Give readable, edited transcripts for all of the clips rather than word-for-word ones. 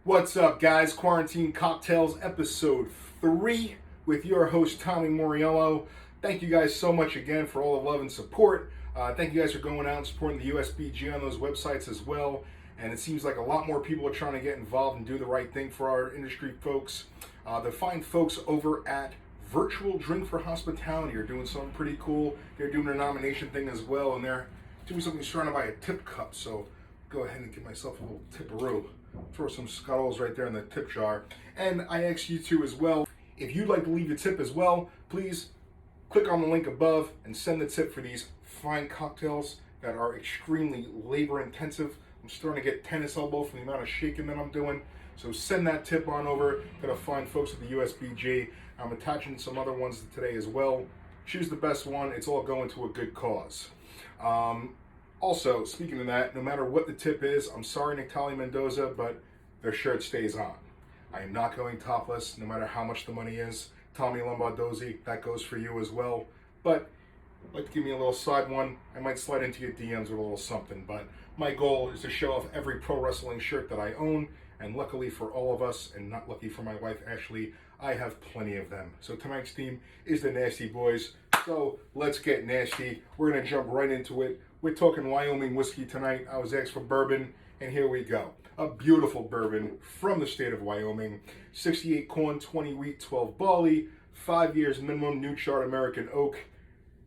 What's up, guys? Quarantine Cocktails, episode 3 with your host, Tommy Maurielo. Thank you guys so much again for all the love and support. Thank you guys for going out and supporting the F.I.G on those websites as well. And it seems like a lot more people are trying to get involved and do the right thing for our industry folks. The fine folks over at Virtual Drink for Hospitality are doing something pretty cool. They're doing a nomination thing as well, and they're doing something trying to buy a tip cup. So go ahead and give myself a little tipperoo. Throw some scuttles right there in the tip jar. And I ask you to as well, if you'd like to leave a tip as well, please click on the link above and send the tip for these fine cocktails that are extremely labor intensive. I'm starting to get tennis elbow from the amount of shaking that I'm doing. So send that tip on over to the fine folks at the USBG. I'm attaching some other ones today as well. Choose the best one. It's all going to a good cause. Also, speaking of that, no matter what the tip is, I'm sorry, Natalia Mendoza, but their shirt stays on. I am not going topless, no matter how much the money is. Tommy Lombardozzi, that goes for you as well. But like to give me a little side one, I might slide into your DMs with a little something. But my goal is to show off every pro wrestling shirt that I own. And luckily for all of us, and not lucky for my wife Ashley, I have plenty of them. So tonight's theme is the Nasty Boys. So let's get nasty. We're gonna jump right into it. We're talking Wyoming whiskey tonight. I was asked for bourbon, and here we go. A beautiful bourbon from the state of Wyoming. 68 corn, 20 wheat, 12 barley, 5 years minimum, new chart American oak.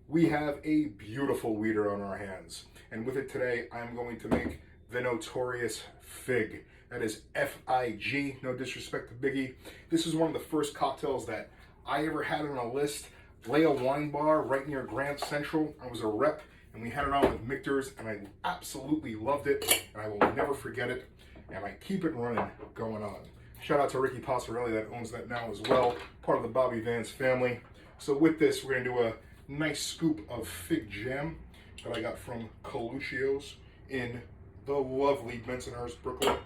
We have a beautiful weeder on our hands. And with it today, I'm going to make the Notorious F.I.G. That is F.I.G. No disrespect to Biggie. This is one of the first cocktails that I ever had on a list. Leia Wine Bar right near Grand Central. I was a rep and we had it on with Michter's and I absolutely loved it and I will never forget it. And I keep it running, going on. Shout out to Ricky Passarelli that owns that now as well, part of the Bobby Vance family. So with this, we're gonna do a nice scoop of fig jam that I got from Coluccio's in the lovely Bensonhurst, Brooklyn.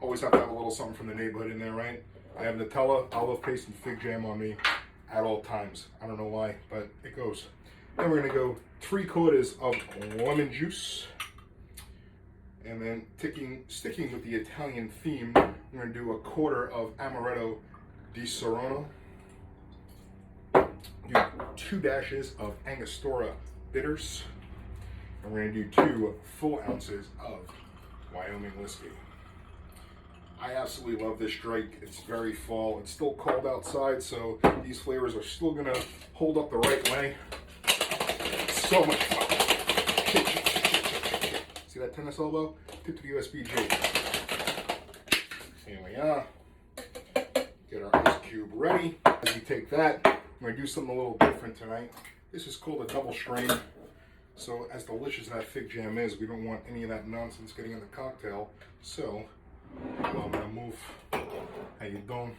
Always have to have a little something from the neighborhood in there, right? I have Nutella, olive paste, and fig jam on me at all times. I don't know why, but it goes. Then we're gonna go 3/4 of lemon juice. And then sticking with the Italian theme, we're gonna do 1/4 of amaretto di Serrano. Do 2 dashes of Angostura bitters. And we're gonna do 2 full ounces of Wyoming whiskey. I absolutely love this drink. It's very fall. It's still cold outside, so these flavors are still gonna hold up the right way. So much fun. See that tennis elbow? Tip to the USBG. Here we are. Get our ice cube ready. As we take that, we're gonna do something a little different tonight. This is called a double strain. So as delicious as that fig jam is, we don't want any of that nonsense getting in the cocktail. So I'm gonna move. How you doing?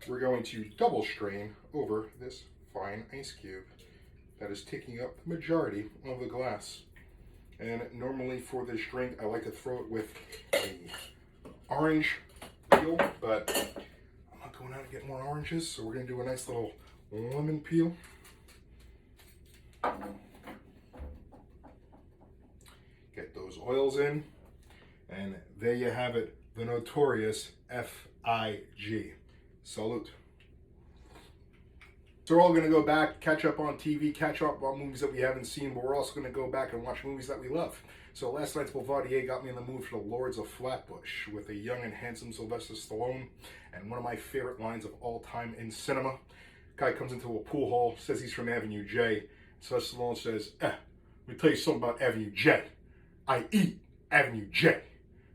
We're going to double strain over this fine ice cube that is taking up the majority of the glass. And normally for this drink, I like to throw it with a orange peel, but I'm not going out to get more oranges, so we're gonna do a nice little lemon peel. Get those oils in. And there you have it, the Notorious F.I.G. Salute. So we're all going to go back, catch up on TV, catch up on movies that we haven't seen, but we're also going to go back and watch movies that we love. So last night's Boulevardier got me in the mood for The Lords of Flatbush with a young and handsome Sylvester Stallone and one of my favorite lines of all time in cinema. Guy comes into a pool hall, says he's from Avenue J. Sylvester Stallone says, let me tell you something about Avenue J. I eat Avenue J.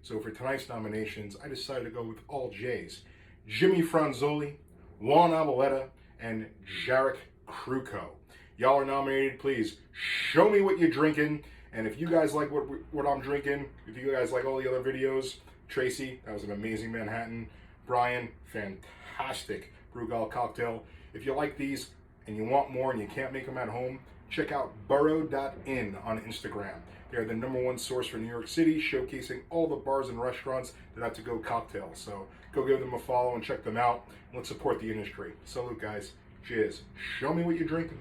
So for tonight's nominations, I decided to go with all J's. Jimmy Franzoli, Juan Abaleta, and Jarek Kruko. Y'all are nominated. Please show me what you're drinking. And if you guys like what I'm drinking, if you guys like all the other videos, Tracy, that was an amazing Manhattan. Brian, fantastic Brugal cocktail. If you like these and you want more and you can't make them at home, check out burrow.in on Instagram. They're the #1 source for New York City, showcasing all the bars and restaurants that have to-go cocktails. So go give them a follow and check them out. Let's support the industry. Salute, guys. Cheers. Show me what you're drinking.